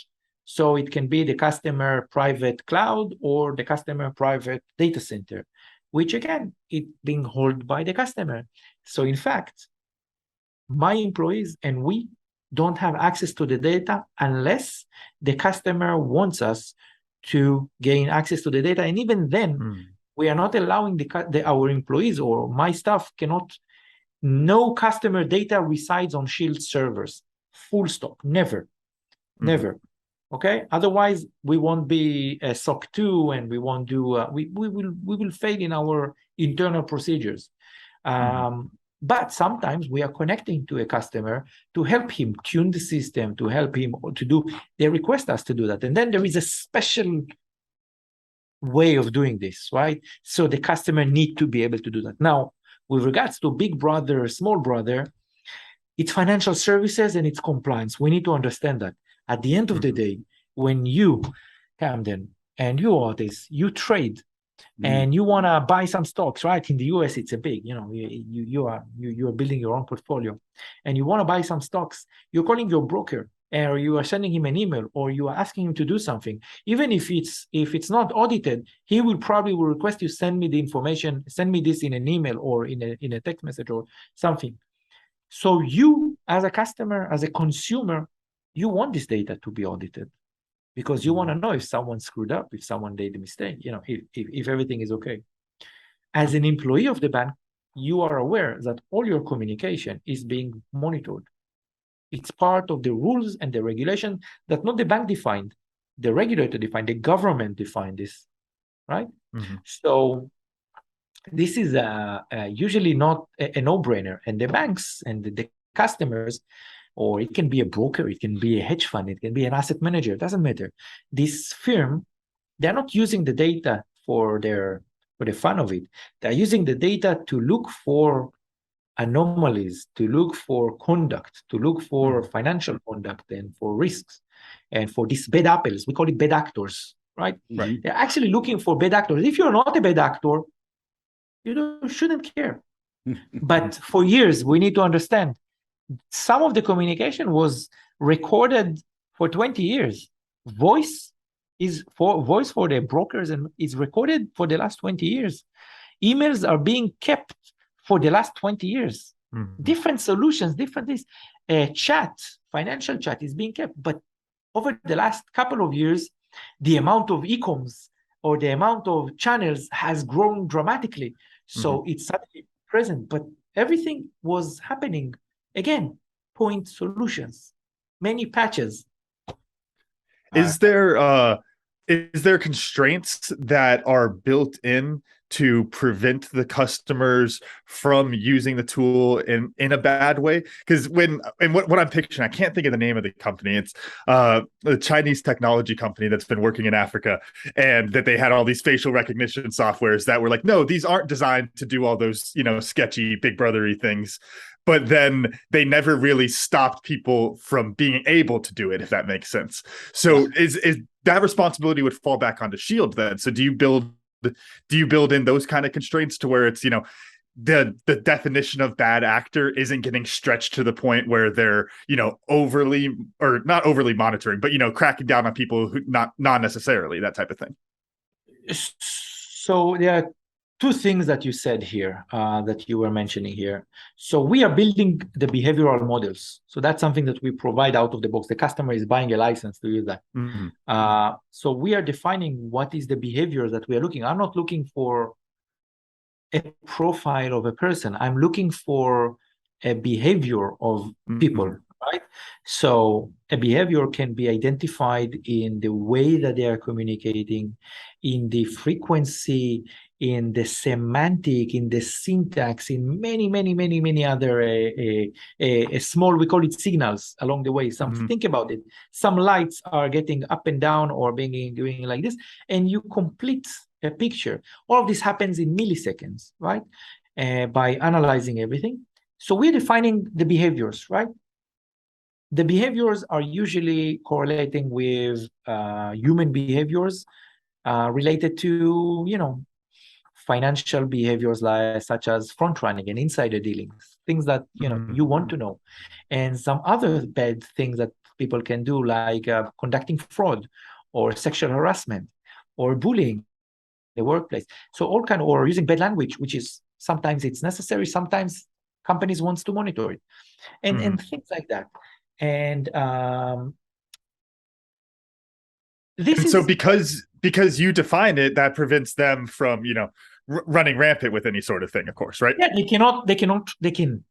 Speaker 2: So it can be the customer private cloud or the customer private data center, which again, it's being held by the customer. So in fact, my employees and we don't have access to the data unless the customer wants us to gain access to the data. And even then, We are not allowing our employees or my staff cannot. No customer data resides on Shield servers. Full stop. Never. Never. Okay. Otherwise, we won't be a SOC 2, and we won't do. We will fail in our internal procedures. But sometimes we are connecting to a customer to help him tune the system, to help him to do. They request us to do that, and then there is a special way of doing this, right? So the customer need to be able to do that. Now, with regards to big brother, small brother, it's financial services and it's compliance. We need to understand that. At the end of the day, when you, Camden, and you, Otis, you trade and you want to buy some stocks, right? In the US, it's a big, you are building your own portfolio, and you want to buy some stocks. You're calling your broker, or you are sending him an email, or you are asking him to do something. Even if it's not audited, he will probably request you send me the information, send me this in an email or in a text message or something. So you, as a customer, as a consumer, you want this data to be audited, because you want to know if someone screwed up, if someone made a mistake, if everything is okay. As an employee of the bank, you are aware that all your communication is being monitored. It's part of the rules and the regulation that not the bank defined, the regulator defined, the government defined this, right? So this is usually not a no-brainer. And the banks and the customers, or it can be a broker, it can be a hedge fund, it can be an asset manager, it doesn't matter. This firm, they're not using the data for the fun of it. They're using the data to look for anomalies, to look for conduct, to look for financial conduct, and for risks, and for these bad apples. We call it bad actors, right? They're actually looking for bad actors. If you're not a bad actor, you shouldn't care. But for years, we need to understand, some of the communication was recorded for 20 years. Voice for the brokers and is recorded for the last 20 years. Emails are being kept for the last 20 years. Different solutions, different things. Chat, financial chat is being kept. But over the last couple of years, the amount of e-coms or the amount of channels has grown dramatically. So it's suddenly present. But everything was happening, again, point solutions, many patches.
Speaker 3: Is there constraints that are built in to prevent the customers from using the tool in a bad way? Because what I'm picturing, I can't think of the name of the company. It's a Chinese technology company that's been working in Africa, and that they had all these facial recognition softwares that were like, no, these aren't designed to do all those, sketchy big brothery things. But then they never really stopped people from being able to do it, if that makes sense. So is that responsibility would fall back onto Shield then? So do you build in those kind of constraints to where it's, the definition of bad actor isn't getting stretched to the point where they're, overly, or not overly monitoring, but, cracking down on people who not necessarily, that type of thing?
Speaker 2: So there are two things that you said here, that you were mentioning here. So we are building the behavioral models. So that's something that we provide out of the box. The customer is buying a license to use that. So we are defining what is the behavior that we are looking. I'm not looking for a profile of a person. I'm looking for a behavior of people, right? So a behavior can be identified in the way that they are communicating, in the frequency, in the semantic, in the syntax, in many other small, we call it signals along the way. Think about it. Some lights are getting up and down or doing like this, and you complete a picture. All of this happens in milliseconds, right? By analyzing everything. So we're defining the behaviors, right? The behaviors are usually correlating with human behaviors related to, financial behaviors such as front running and insider dealings, things that you want to know, and some other bad things that people can do, like conducting fraud or sexual harassment or bullying in the workplace. So or using bad language, which is sometimes it's necessary, sometimes companies wants to monitor it, and things like that. And this
Speaker 3: And
Speaker 2: is
Speaker 3: so because you define it, that prevents them from, running rampant with any sort of thing, of course, right?
Speaker 2: yeah, they can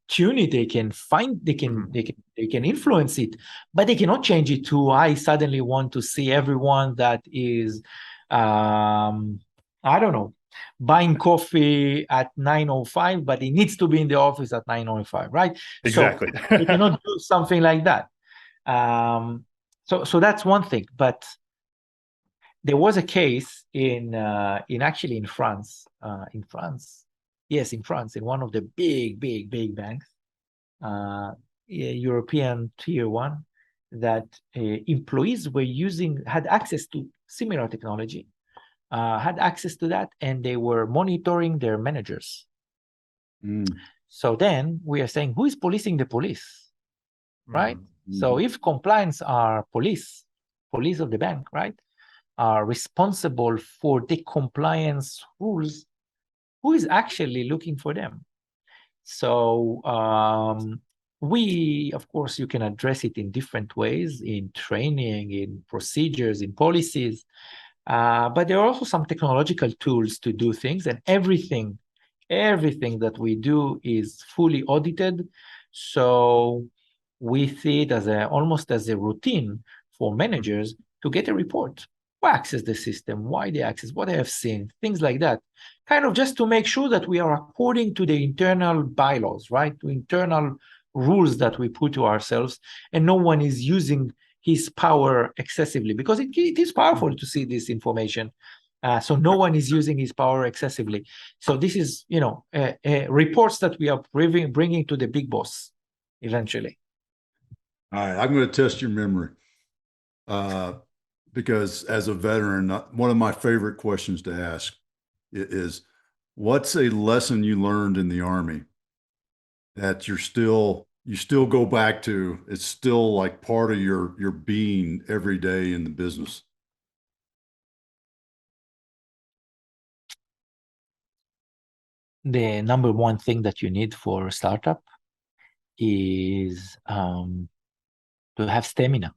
Speaker 2: tune it, they can find, they can influence it, but they cannot change it to, I suddenly want to see everyone that is, I don't know, buying coffee at 9:05, but he needs to be in the office at 9:05, right?
Speaker 3: Exactly.
Speaker 2: So they cannot do something like that. So that's one thing. But there was a case in actually in France, yes, in France, in one of the big banks, European tier one, that employees had access to similar technology, had access to that, and they were monitoring their managers. So then we are saying, who is policing the police, right? So if compliance are police of the bank, right, are responsible for the compliance rules, who is actually looking for them? So of course, you can address it in different ways, in training, in procedures, in policies, but there are also some technological tools to do things, and everything that we do is fully audited. So we see it as almost as a routine for managers to get a report. Who access the system, why they access, what they have seen, things like that. Kind of just to make sure that we are according to the internal bylaws, right? To internal rules that we put to ourselves, and no one is using his power excessively, because it is powerful to see this information. So no one is using his power excessively. So this is, reports that we are bringing to the big boss eventually.
Speaker 1: All right, I'm going to test your memory because as a veteran, one of my favorite questions to ask is, what's a lesson you learned in the Army that you still go back to? It's still like part of your being every day in the business.
Speaker 2: The number one thing that you need for a startup is to have stamina,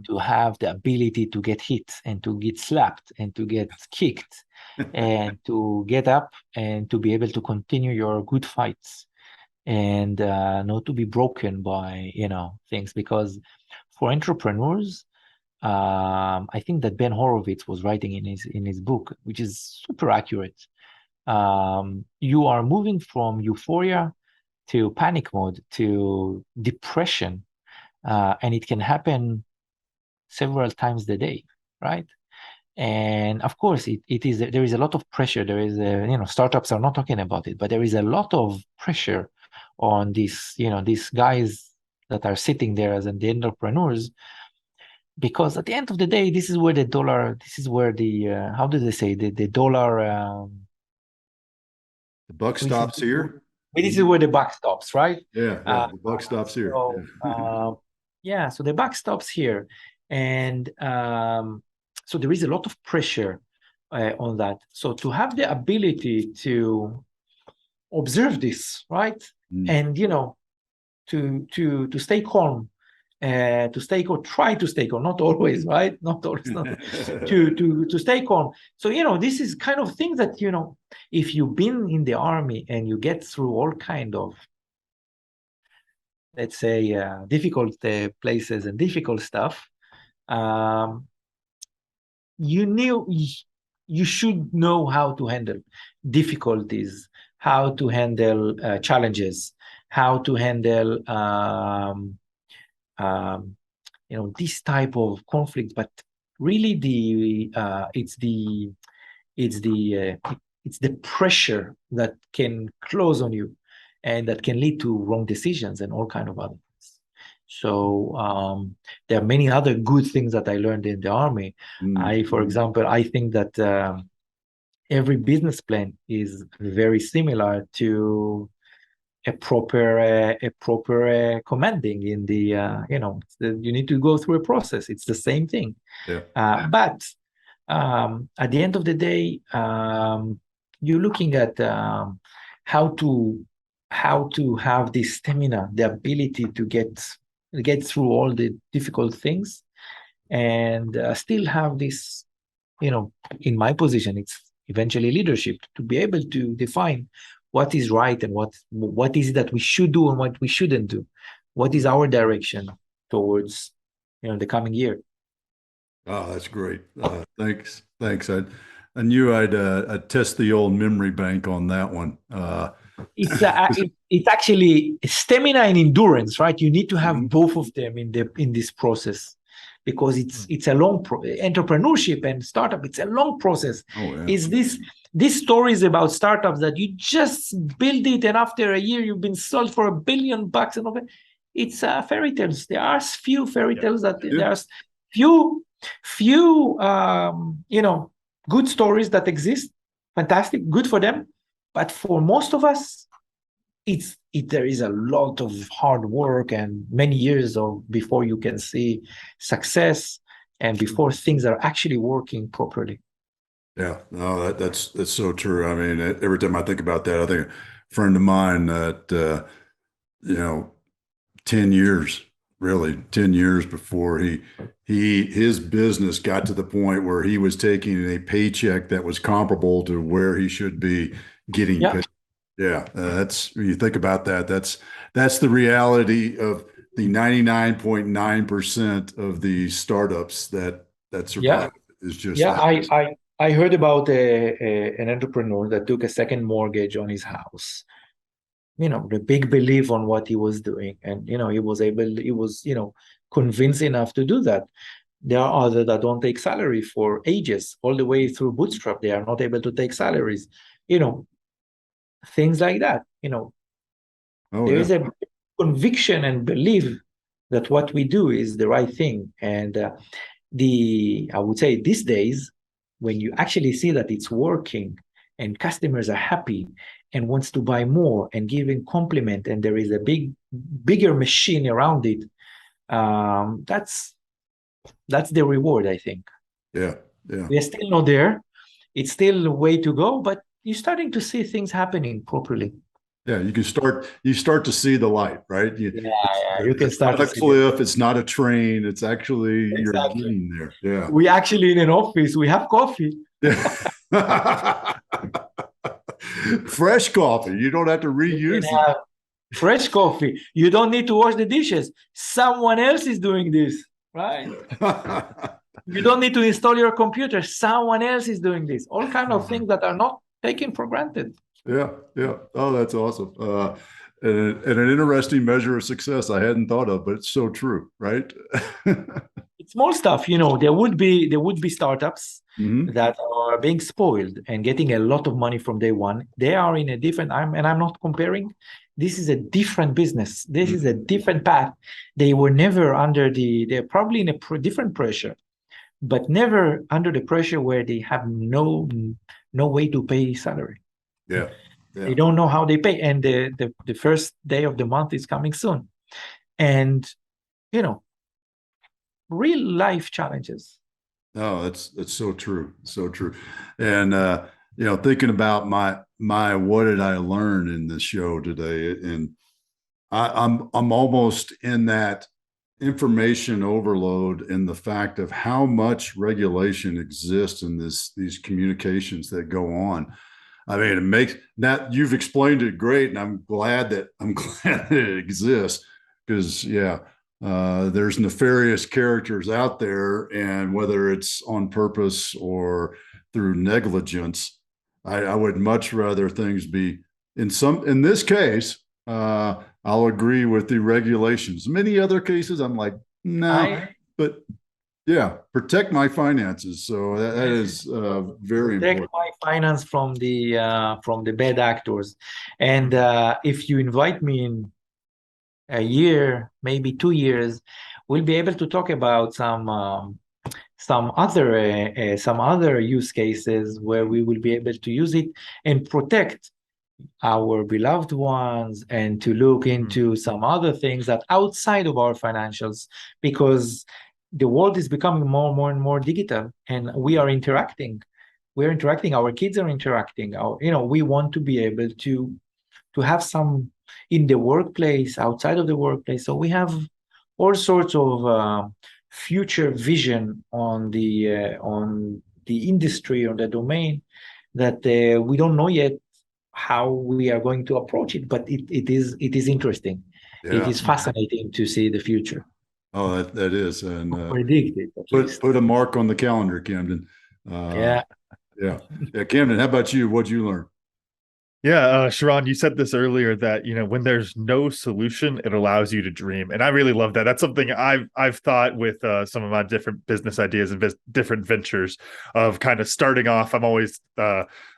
Speaker 2: to have the ability to get hit and to get slapped and to get kicked and to get up and to be able to continue your good fights, and not to be broken by things. Because for entrepreneurs, I think that Ben Horowitz was writing in his book, which is super accurate. You are moving from euphoria to panic mode to depression, and it can happen several times a day, right? And of course, there is a lot of pressure. There is startups are not talking about it, but there is a lot of pressure on these guys that are sitting there as the entrepreneurs, because at the end of the day, this is where the how do they say, the dollar,
Speaker 1: the buck stops here.
Speaker 2: This is where the buck stops, right?
Speaker 1: Yeah, the buck stops here.
Speaker 2: So the buck stops here, and so there is a lot of pressure on that. So to have the ability to observe this, right, and to stay calm, try to stay calm, not always, right? Not always, to stay calm. So this is kind of thing that if you've been in the army and you get through all kind of, let's say, difficult places and difficult stuff, you should know how to handle difficulties, how to handle challenges, how to handle this type of conflict. But really, it's the pressure that can close on you, and that can lead to wrong decisions and all kind of other things. So there are many other good things that I learned in the army. For example, I think that every business plan is very similar to a proper commanding in the you need to go through a process. It's the same thing. But at the end of the day, you're looking at how to have this stamina, the ability to get through all the difficult things, and still have this, in my position, it's eventually leadership to be able to define what is right and what is it that we should do and what we shouldn't do. What is our direction towards, the coming year?
Speaker 1: Oh, that's great. Thanks. I knew I'd test the old memory bank on that one.
Speaker 2: It's actually stamina and endurance, right? You need to have
Speaker 1: Mhm.
Speaker 2: both of them in this process, because it's a long entrepreneurship and startup. It's a long process.
Speaker 1: Oh, yeah.
Speaker 2: Is this stories about startups that you just build it and after a year you've been sold for $1 billion and all that? It's fairy tales. There are few fairy tales that
Speaker 1: Yeah.
Speaker 2: there's few good stories that exist. Fantastic, good for them. But for most of us, there is a lot of hard work and many years before you can see success and before things are actually working properly.
Speaker 1: Yeah, no, that's so true. I mean, every time I think about that, I think a friend of mine that you know, 10 years, really 10 years before his business got to the point where he was taking a paycheck that was comparable to where he should be getting
Speaker 2: Yeah.
Speaker 1: paid. Yeah, that's when you think about that, that's the reality of the 99.9% of the startups that survive is just
Speaker 2: Yeah,
Speaker 1: that.
Speaker 2: I heard about an entrepreneur that took a second mortgage on his house. The big belief on what he was doing, and he was convinced enough to do that. There are others that don't take salary for ages, all the way through bootstrap. They are not able to take salaries. Things like that.
Speaker 1: Oh,
Speaker 2: There
Speaker 1: yeah.
Speaker 2: is a conviction and belief that what we do is the right thing. And I would say these days, when you actually see that it's working and customers are happy and wants to buy more and giving compliment, and there is a bigger machine around it, that's the reward, I think.
Speaker 1: Yeah. Yeah.
Speaker 2: We are still not there. It's still a way to go, but you're starting to see things happening properly.
Speaker 1: Yeah, you start to see the light, right?
Speaker 2: You can
Speaker 1: It's
Speaker 2: start
Speaker 1: not
Speaker 2: to
Speaker 1: a
Speaker 2: see
Speaker 1: cliff, it's not a train, it's actually you're
Speaker 2: Exactly.
Speaker 1: getting there. Yeah.
Speaker 2: We actually in an office, we have coffee.
Speaker 1: Yeah. Fresh coffee. You don't have to
Speaker 2: You
Speaker 1: reuse
Speaker 2: can have fresh coffee. You don't need to wash the dishes. Someone else is doing this, right?
Speaker 1: it.
Speaker 2: You don't need to install your computer. Someone else is doing this. All kind of things that are not taken for granted.
Speaker 1: Yeah, yeah. Oh, that's awesome. And an interesting measure of success I hadn't thought of, but it's so true, right?
Speaker 2: It's small stuff. There would be startups
Speaker 1: Mhm.
Speaker 2: that are being spoiled and getting a lot of money from day one. They are in a different, I'm not comparing. This is a different business. This is a different path. They were never they're probably in a different pressure, but never under the pressure where they have no way to pay salary.
Speaker 1: Yeah,
Speaker 2: They
Speaker 1: yeah.
Speaker 2: don't know how they pay. And the first day of the month is coming soon. And, real life challenges.
Speaker 1: Oh, that's so true. So true. And thinking about my what did I learn in this show today? And I'm almost in that information overload in the fact of how much regulation exists in these communications that go on. I mean, it makes that you've explained it great, and I'm glad that it exists because there's nefarious characters out there, and whether it's on purpose or through negligence, I would much rather things be in this case. I'll agree with the regulations. Many other cases, I'm like, no, but yeah, protect my finances. So that is very
Speaker 2: protect
Speaker 1: important.
Speaker 2: my finance from the bad actors. And if you invite me in a year, maybe 2 years, we'll be able to talk about some other use cases where we will be able to use it and protect our beloved ones, and to look into some other things that outside of our financials, because the world is becoming more and more and more digital, and we are interacting. We're interacting. Our kids are interacting. We want to be able to have some in the workplace, outside of the workplace. So we have all sorts of future vision on the industry or the domain that we don't know yet how we are going to approach it, but it is interesting. It is fascinating to see the future.
Speaker 1: Oh, that is, and
Speaker 2: predict it at least.
Speaker 1: Put a mark on the calendar, Camden.
Speaker 2: Yeah.
Speaker 1: Camden, how about you? What'd you learn?
Speaker 3: Yeah, Shiran, you said this earlier that when there's no solution, it allows you to dream, and I really love that. That's something I've thought with some of my different business ideas and different ventures of kind of starting off.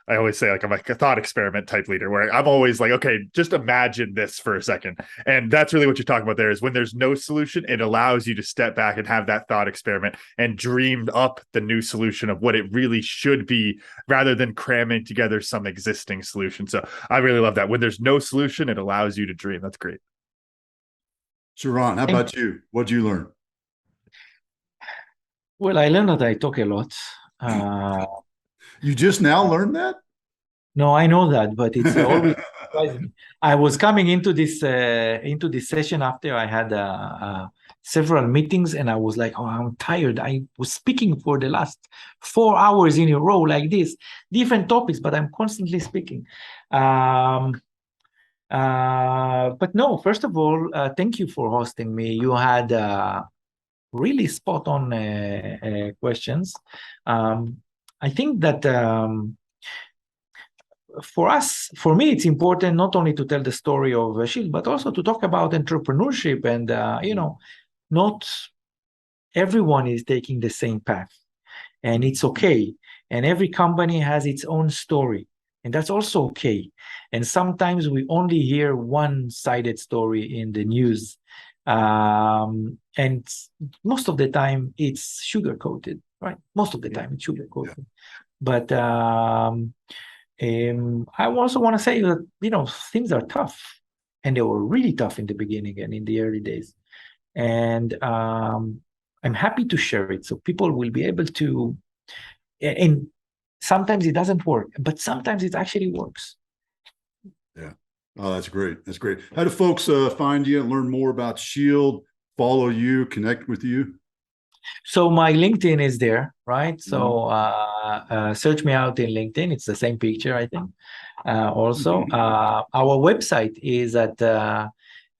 Speaker 3: I always say like I'm like a thought experiment type leader where I'm always like, okay, just imagine this for a second, and that's really what you're talking about there. Is when there's no solution, it allows you to step back and have that thought experiment and dream up the new solution of what it really should be, rather than cramming together some existing solution. So I really love that. When there's no solution, it allows you to dream. That's great.
Speaker 1: Shiran, how about you? What'd you learn?
Speaker 2: Well, I learned that I talk a lot.
Speaker 1: You just now learned that?
Speaker 2: No, I know that, but it's always surprising. I was coming into this session after I had several meetings, and I was like, "Oh, I'm tired." I was speaking for the last 4 hours in a row like this, different topics, but I'm constantly speaking. But no, first of all, thank you for hosting me. You had really spot on questions. I think that for me, it's important not only to tell the story of Shield, but also to talk about entrepreneurship. And, not everyone is taking the same path, and it's okay. And every company has its own story, and that's also okay. And sometimes we only hear one-sided story in the news. And most of the time it's sugar-coated, right? Most of the time it's sugar-coated. But I also want to say that, things are tough, and they were really tough in the beginning and in the early days. And I'm happy to share it so people will be able to, and sometimes it doesn't work, but sometimes it actually works.
Speaker 1: Yeah. Oh, that's great. That's great. How do folks find you, learn more about Shield, follow you, connect with you?
Speaker 2: So my LinkedIn is there, right? So search me out in LinkedIn. It's the same picture, I think. Also, our website is at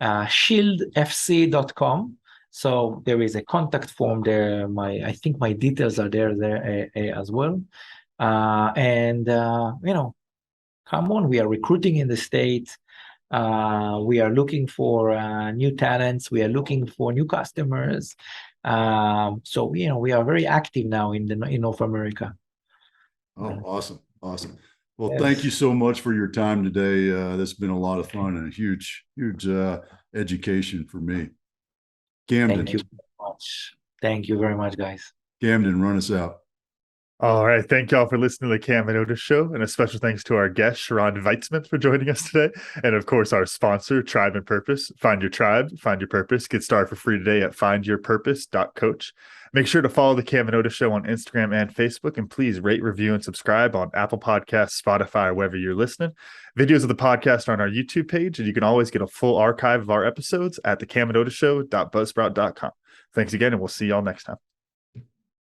Speaker 2: shieldfc.com. So there is a contact form there. I think my details are there as well. And come on, we are recruiting in the States. We are looking for new talents. We are looking for new customers. So we are very active now in North America.
Speaker 1: Oh, awesome. Well, yes. Thank you so much for your time today. This has been a lot of fun and a huge education for me. Camden.
Speaker 2: Thank you very much. Thank you very much, guys.
Speaker 1: Camden, run us out.
Speaker 3: All right. Thank y'all for listening to the Cam and Otis Show. And a special thanks to our guest, Shiran Weitzman, for joining us today. And of course, our sponsor, Tribe and Purpose. Find your tribe, find your purpose. Get started for free today at findyourpurpose.coach. Make sure to follow the Cam and Otis Show on Instagram and Facebook. And please rate, review, and subscribe on Apple Podcasts, Spotify, or wherever you're listening. Videos of the podcast are on our YouTube page. And you can always get a full archive of our episode at thecamandotishow.buzzsprout.com. Thanks again, and we'll see y'all next time.